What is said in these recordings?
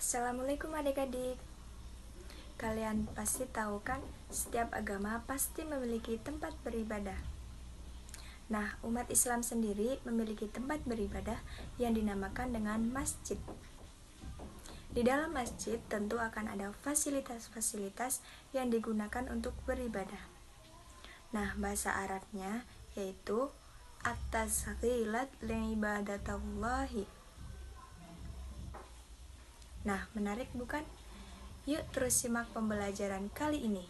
Assalamualaikum adik-adik. Kalian pasti tahu kan, setiap agama pasti memiliki tempat beribadah. Nah, umat Islam sendiri memiliki tempat beribadah yang dinamakan dengan masjid. Di dalam masjid tentu akan ada fasilitas-fasilitas yang digunakan untuk beribadah. Nah, bahasa Arabnya yaitu at-tasghilat li'ibadatallahi. Nah, menarik bukan? Yuk terus simak pembelajaran kali ini.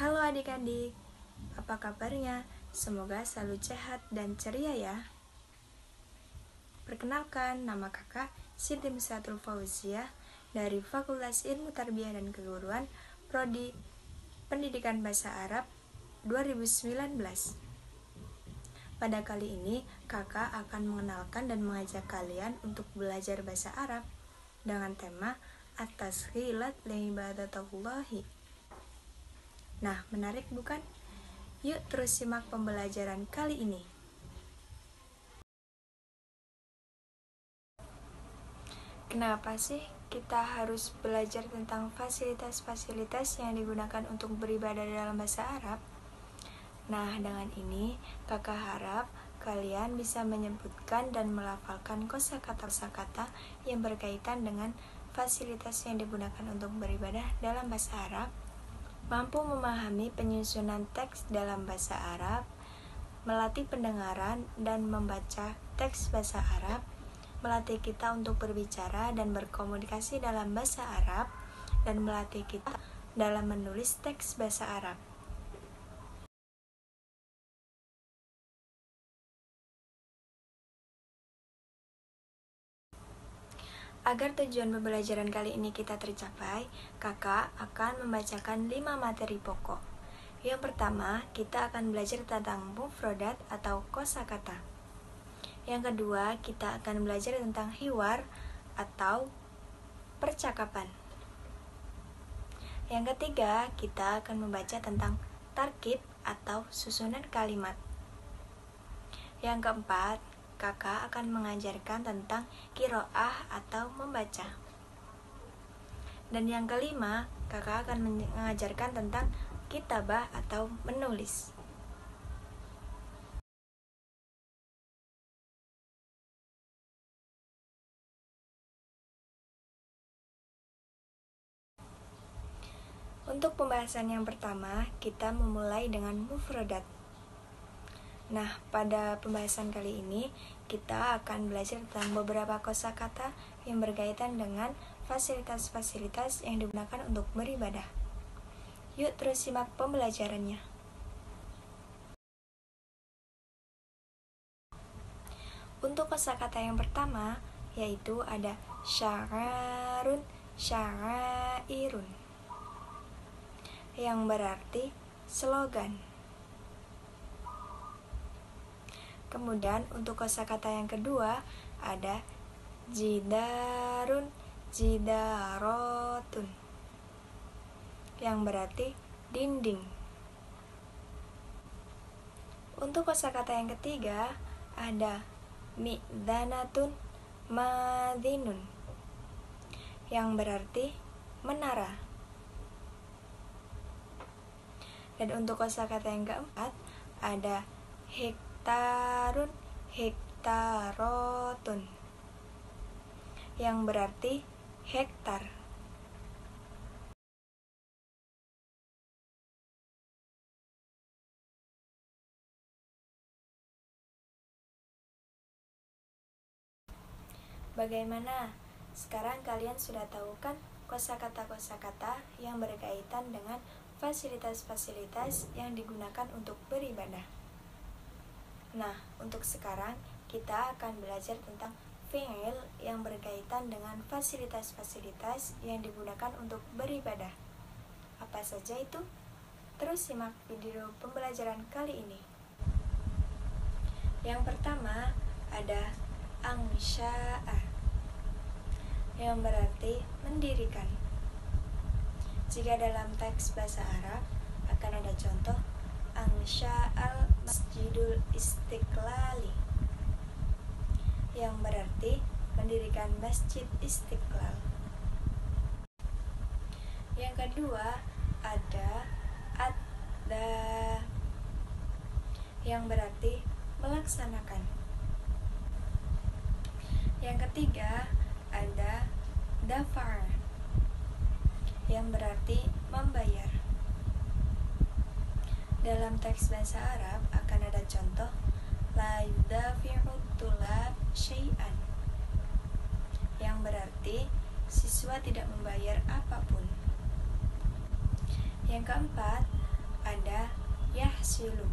Halo adik-adik, apa kabarnya? Semoga selalu sehat dan ceria ya. Perkenalkan, nama kakak Siti Misratul Fauziah dari Fakultas Ilmu Tarbiyah dan Keguruan, Prodi Pendidikan Bahasa Arab 2019. Pada kali ini, kakak akan mengenalkan dan mengajak kalian untuk belajar bahasa Arab dengan tema at-tasghilat li'ibadatallahi. Nah, menarik bukan? Yuk terus simak pembelajaran kali ini. Kenapa sih kita harus belajar tentang fasilitas-fasilitas yang digunakan untuk beribadah dalam bahasa Arab? Nah, dengan ini kakak harap kalian bisa menyebutkan dan melafalkan kosakata-kosakata yang berkaitan dengan fasilitas yang digunakan untuk beribadah dalam bahasa Arab, mampu memahami penyusunan teks dalam bahasa Arab, melatih pendengaran dan membaca teks bahasa Arab, melatih kita untuk berbicara dan berkomunikasi dalam bahasa Arab, dan melatih kita dalam menulis teks bahasa Arab. Agar tujuan pembelajaran kali ini kita tercapai, kakak akan membacakan 5 materi pokok. Yang pertama, kita akan belajar tentang mufradat atau kosakata. Yang kedua, kita akan belajar tentang hiwar atau percakapan. Yang ketiga, kita akan membaca tentang tarkib atau susunan kalimat. Yang keempat, kakak akan mengajarkan tentang qiraah atau membaca. Dan yang kelima, kakak akan mengajarkan tentang kitabah atau menulis. Untuk pembahasan yang pertama, kita memulai dengan mufradat. Nah, pada pembahasan kali ini, kita akan belajar tentang beberapa kosakata yang berkaitan dengan fasilitas-fasilitas yang digunakan untuk beribadah. Yuk terus simak pembelajarannya. Untuk kosakata yang pertama, yaitu ada sya'arun, sya'airun, yang berarti slogan. Kemudian untuk kosakata yang kedua ada jidarun, jidarotun, yang berarti dinding. Untuk kosakata yang ketiga ada mi'danatun, madinun, yang berarti menara. Dan untuk kosakata yang keempat ada hektarun, hektarotun, yang berarti hektar. Bagaimana? Sekarang kalian sudah tahu kan kosakata-kosakata yang berkaitan dengan fasilitas-fasilitas yang digunakan untuk beribadah. Nah, untuk sekarang kita akan belajar tentang fi'il yang berkaitan dengan fasilitas-fasilitas yang digunakan untuk beribadah. Apa saja itu? Terus simak video pembelajaran kali ini. Yang pertama ada ansya'a, yang berarti mendirikan. Jika dalam teks bahasa Arab akan ada contoh Ansha'al Masjidul Istiqlali, yang berarti mendirikan Masjid Istiqlal. Yang kedua ada adda, yang berarti melaksanakan. Yang ketiga ada dafar, yang berarti membayar. Dalam teks bahasa Arab akan ada contoh la yudafi'u tulab syai'an, yang berarti siswa tidak membayar apapun. Yang keempat ada yahsilu,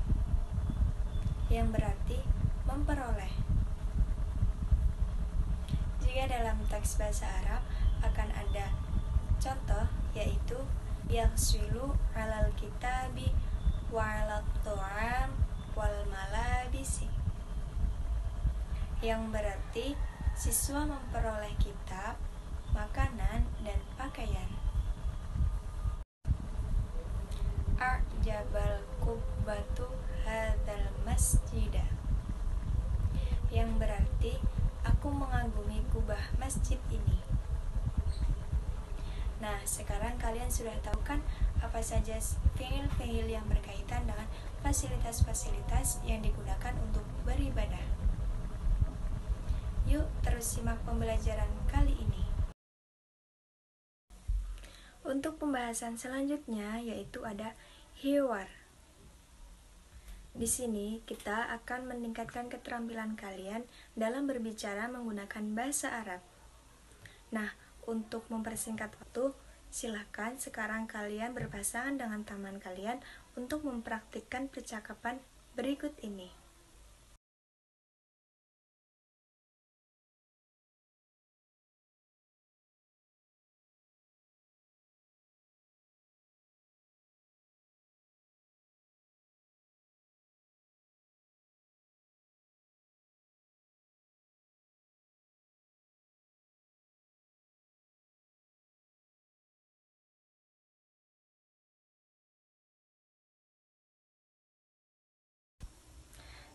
yang berarti memperoleh. Jika dalam teks bahasa Arab akan ada contoh, yaitu yahsilu alal kitabi wa alat tu'am wal malabisi, yang berarti siswa memperoleh kitab, makanan, dan pakaian. A'jabal kubbatu hadzal masjidah, yang berarti aku mengagumi kubah masjid ini. Nah, sekarang kalian sudah tahu kan apa saja fiil-fiil yang berkaitan dengan fasilitas-fasilitas yang digunakan untuk beribadah. Yuk terus simak pembelajaran kali ini. Untuk pembahasan selanjutnya yaitu ada hiwar. Di sini kita akan meningkatkan keterampilan kalian dalam berbicara menggunakan bahasa Arab. Nah, untuk mempersingkat waktu, silakan sekarang kalian berpasangan dengan teman kalian untuk mempraktikkan percakapan berikut ini.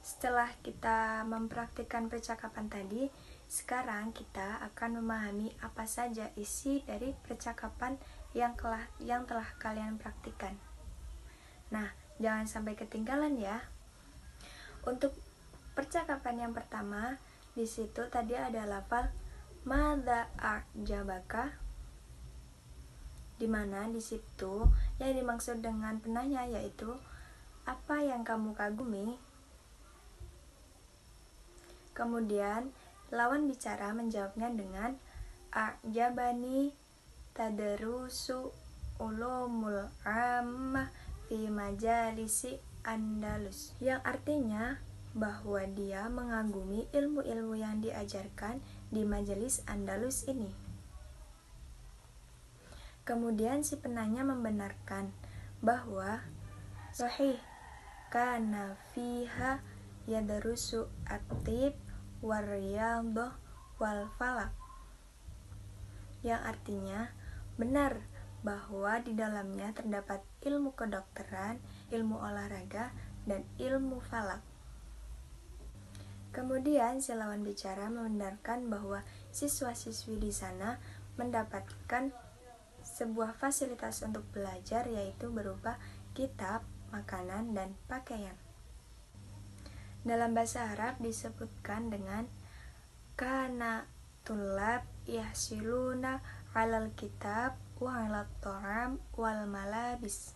Setelah kita mempraktikkan percakapan tadi, sekarang kita akan memahami apa saja isi dari percakapan yang telah kalian praktikkan. Nah, jangan sampai ketinggalan ya. Untuk percakapan yang pertama, di situ tadi ada lafal madza a'jabaka, di mana di situ yang dimaksud dengan penanya yaitu apa yang kamu kagumi. Kemudian lawan bicara menjawabnya dengan a'jabani tadrusu ulumul ammah fi majalisi Andalus, yang artinya bahwa dia mengagumi ilmu-ilmu yang diajarkan di majelis Andalus ini. Kemudian si penanya membenarkan bahwa sahih kana fiha yadrusu at-tib war-riyadhah wal falak, yang artinya benar bahwa di dalamnya terdapat ilmu kedokteran, ilmu olahraga, dan ilmu falak. Kemudian si lawan bicara membenarkan bahwa siswa-siswi di sana mendapatkan sebuah fasilitas untuk belajar, yaitu berupa kitab, makanan, dan pakaian. Dalam bahasa Arab disebutkan dengan kana tulab yahsiluna alal kitab wa alat ta'am wal malabis.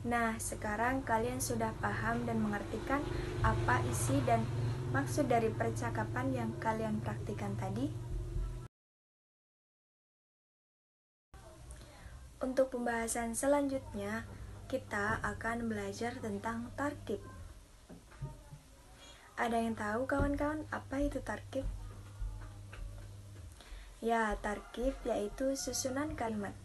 Nah, sekarang kalian sudah paham dan mengertikan apa isi dan maksud dari percakapan yang kalian praktikan tadi? Untuk pembahasan selanjutnya, kita akan belajar tentang tarkib. Ada yang tahu kawan-kawan apa itu tarkib? Ya, tarkib yaitu susunan kalimat.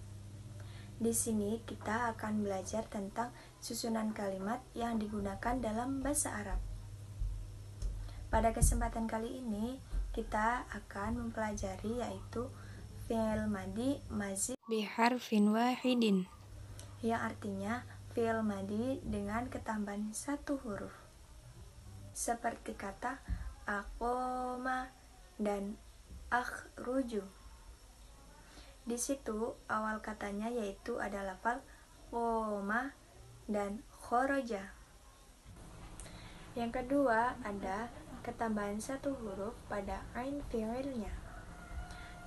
Di sini kita akan belajar tentang susunan kalimat yang digunakan dalam bahasa Arab. Pada kesempatan kali ini, kita akan mempelajari yaitu fi'il madi mazid biharfin wahidin, yang artinya fi'il madi dengan ketambahan satu huruf, seperti kata aqoma dan akhruju. Di situ awal katanya yaitu ada lafal qoma dan khoroja. Yang kedua ada ketambahan satu huruf pada ain fi'ilnya.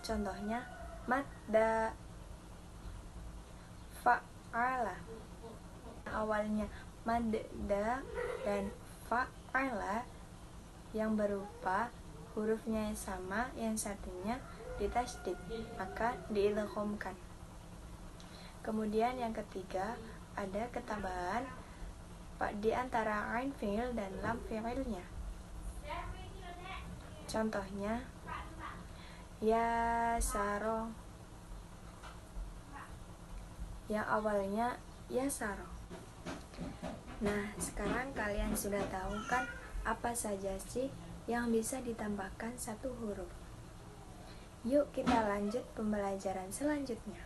Contohnya madda, fa'ala. Awalnya madda dan fa'ala yang berupa hurufnya yang sama, yang satunya ditasydid, maka diidghamkan. Kemudian yang ketiga ada ketambahan di antara ain fi'il dan lam fi'ilnya. Contohnya ya saro, yang awalnya ya saro. Nah, sekarang kalian sudah tahu kan apa saja sih yang bisa ditambahkan satu huruf. Yuk kita lanjut pembelajaran selanjutnya.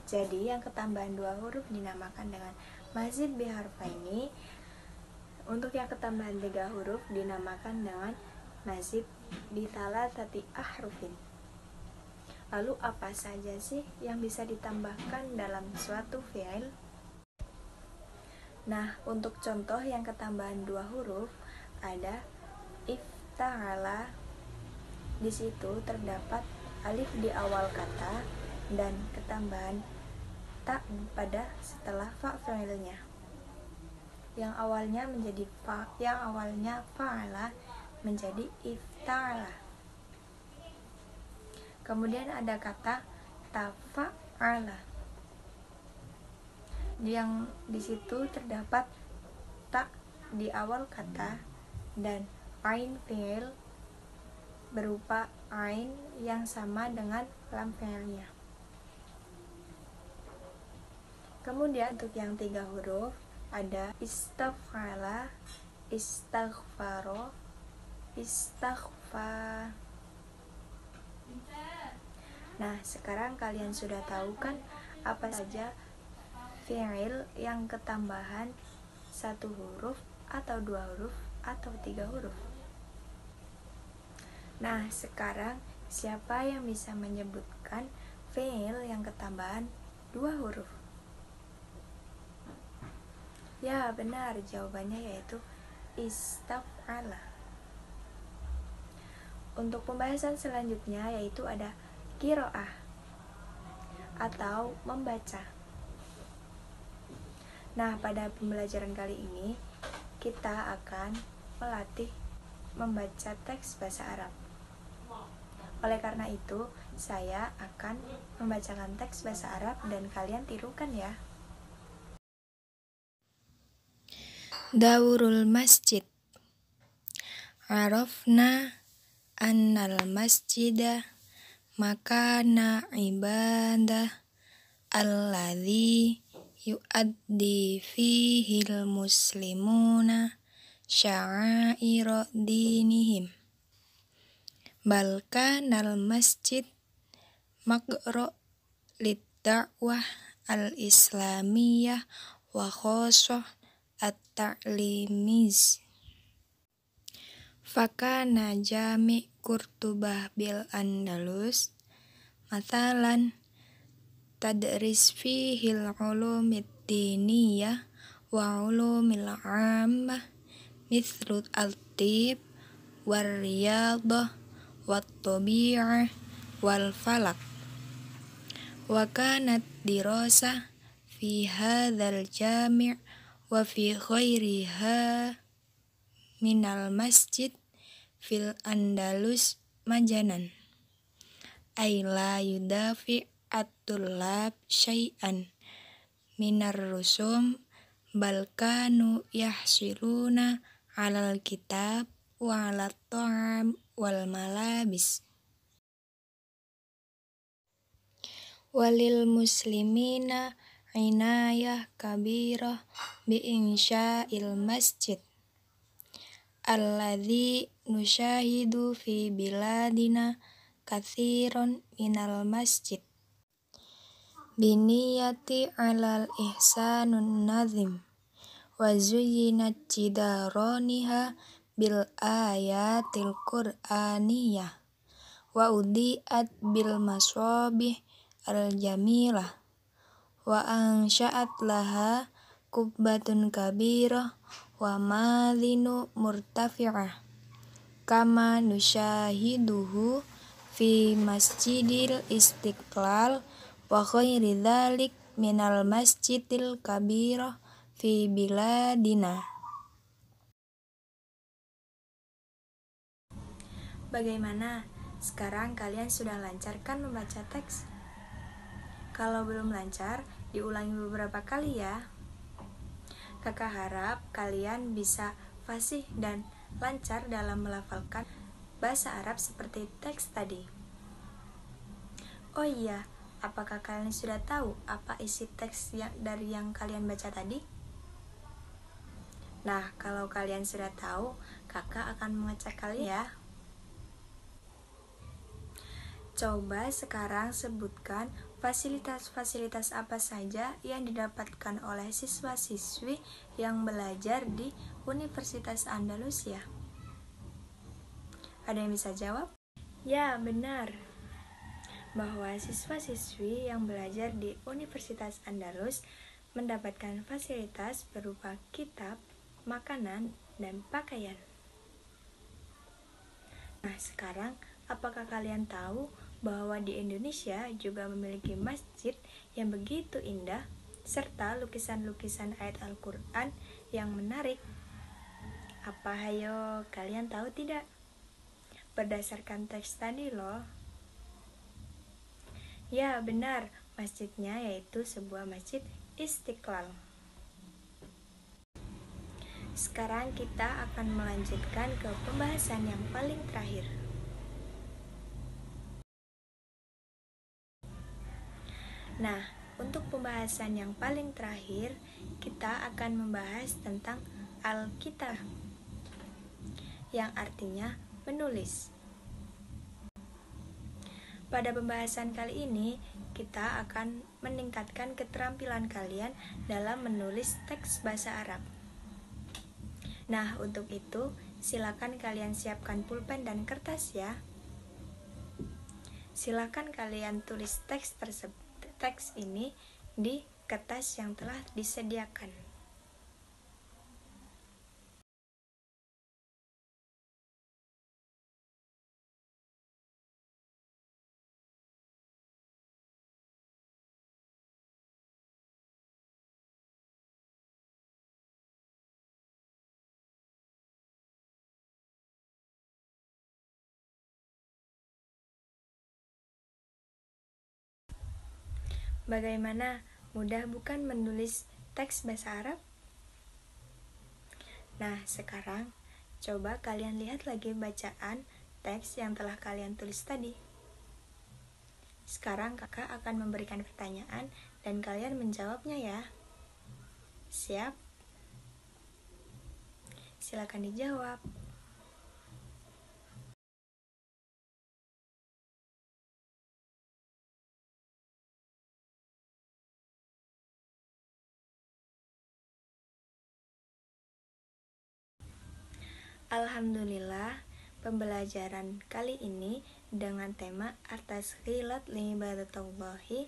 Jadi yang ketambahan dua huruf dinamakan dengan mazid biharfaini. Untuk yang ketambahan tiga huruf dinamakan dengan mazid bithalathati ahrufin. Lalu apa saja sih yang bisa ditambahkan dalam suatu fi'il? Nah, untuk contoh yang ketambahan dua huruf ada ifta'ala. Di situ terdapat alif di awal kata dan ketambahan tak pada setelah fa fi'ilnya. Yang awalnya menjadi fa, yang awalnya fa'ala menjadi ifta'ala. Kemudian ada kata tafa'ala, yang di situ terdapat tak di awal kata dan ain fi'il berupa ain yang sama dengan lam fi'ilnya. Kemudian untuk yang tiga huruf ada istaf'ala, istaghfaro, istaghfar. Nah, sekarang kalian sudah tahu kan apa saja fi'il yang ketambahan satu huruf atau dua huruf atau tiga huruf. Nah, sekarang siapa yang bisa menyebutkan fi'il yang ketambahan dua huruf? Ya, benar, jawabannya yaitu istaf'ala. Untuk pembahasan selanjutnya yaitu ada qiraah atau membaca. Nah, pada pembelajaran kali ini kita akan melatih membaca teks bahasa Arab. Oleh karena itu, saya akan membacakan teks bahasa Arab dan kalian tirukan ya. Daurul masjid. Arafna annal masjida makana ibadah alladhi yuaddi fihil muslimuna sya'aira dinihim. Balkanal masjid maqra' lid-da'wah al-islamiyah wa khosoh at-ta'limiz. Fakana jami' Qurtubah bil Andalus mathalan tadris fihil ulumid diniyah wa ulumil ammah mithlu al-tib wal riyadah wat tabi'ah wal falak. Wa kanat dirasah fi hadzal jami' wa fi ghairiha minal masjid fil Andalus majanan ay la yudafi at-tullab syai'an minar rusum bal kanu yahsiluna alal kitab wa alat ta'am wal malabis. Walil muslimina inayah kabirah bi insya'il masjid alladzi nusyahidu fi biladina katsiron minal masjid biniyati alal ihsanun nazim wa zuyyinat jidaraniha bil ayatil qur'aniyah wa udhi'at bil maswabih al jamilah wa ansha'at laha kubbatun kabirah wa madhinu murtafi'ah kama nusyahiduhu fi masjidil istiqlal wa ghairi dzalik minal masjidil kabirah fi biladina. Bagaimana? Sekarang kalian sudah lancar kan membaca teks? Kalau belum lancar, diulangi beberapa kali ya. Kakak harap kalian bisa fasih dan lancar dalam melafalkan bahasa Arab seperti teks tadi. Oh iya, apakah kalian sudah tahu apa isi teks dari yang kalian baca tadi? Nah, kalau kalian sudah tahu, kakak akan mengecek kalian ya. Coba sekarang sebutkan fasilitas-fasilitas apa saja yang didapatkan oleh siswa-siswi yang belajar di Universitas Andalusia. Ada yang bisa jawab? Ya, benar. Bahwa siswa-siswi yang belajar di Universitas Andalus mendapatkan fasilitas berupa kitab, makanan, dan pakaian. Nah, sekarang apakah kalian tahu bahwa di Indonesia juga memiliki masjid yang begitu indah serta lukisan-lukisan ayat Al-Quran yang menarik? Apa hayo kalian tahu tidak? Berdasarkan teks tadi loh. Ya benar, masjidnya yaitu sebuah masjid Istiqlal. Sekarang kita akan melanjutkan ke pembahasan yang paling terakhir. Nah, untuk pembahasan yang paling terakhir, kita akan membahas tentang Al-Kitab, yang artinya menulis. Pada pembahasan kali ini, kita akan meningkatkan keterampilan kalian dalam menulis teks bahasa Arab. Nah, untuk itu, silakan kalian siapkan pulpen dan kertas ya. Silakan kalian tulis teks ini di kertas yang telah disediakan. Bagaimana? Mudah bukan menulis teks bahasa Arab? Nah, sekarang coba kalian lihat lagi bacaan teks yang telah kalian tulis tadi. Sekarang kakak akan memberikan pertanyaan dan kalian menjawabnya ya. Siap? Silakan dijawab. Alhamdulillah, pembelajaran kali ini dengan tema at-tashghilat li ibadatillahi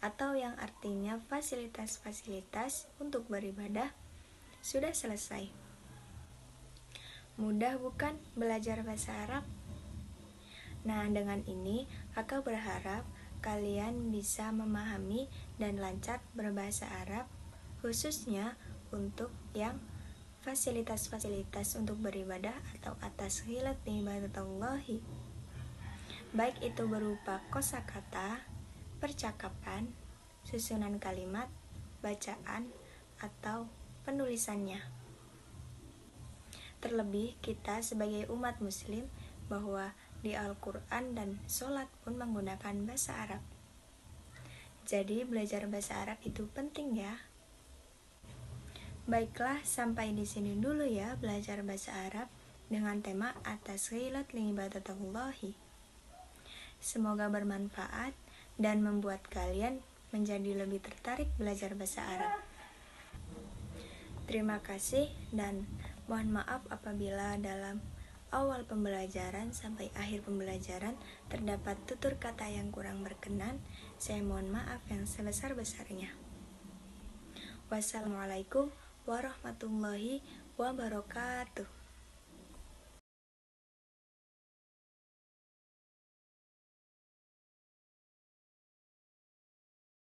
atau yang artinya fasilitas-fasilitas untuk beribadah sudah selesai. Mudah bukan belajar bahasa Arab? Nah, dengan ini kakak berharap kalian bisa memahami dan lancar berbahasa Arab, khususnya untuk yang fasilitas-fasilitas untuk beribadah atau at-tashghilat li ibadatillahi. Baik itu berupa kosakata, percakapan, susunan kalimat, bacaan, atau penulisannya. Terlebih kita sebagai umat muslim bahwa di Al-Quran dan sholat pun menggunakan bahasa Arab. Jadi belajar bahasa Arab itu penting ya. Baiklah, sampai di sini dulu ya belajar bahasa Arab dengan tema at-tashghilat li ibadatillahi. semoga bermanfaat dan membuat kalian menjadi lebih tertarik belajar bahasa Arab. Terima kasih dan mohon maaf apabila dalam awal pembelajaran sampai akhir pembelajaran terdapat tutur kata yang kurang berkenan. Saya mohon maaf yang sebesar-besarnya. Wassalamualaikum warahmatullahi wabarakatuh.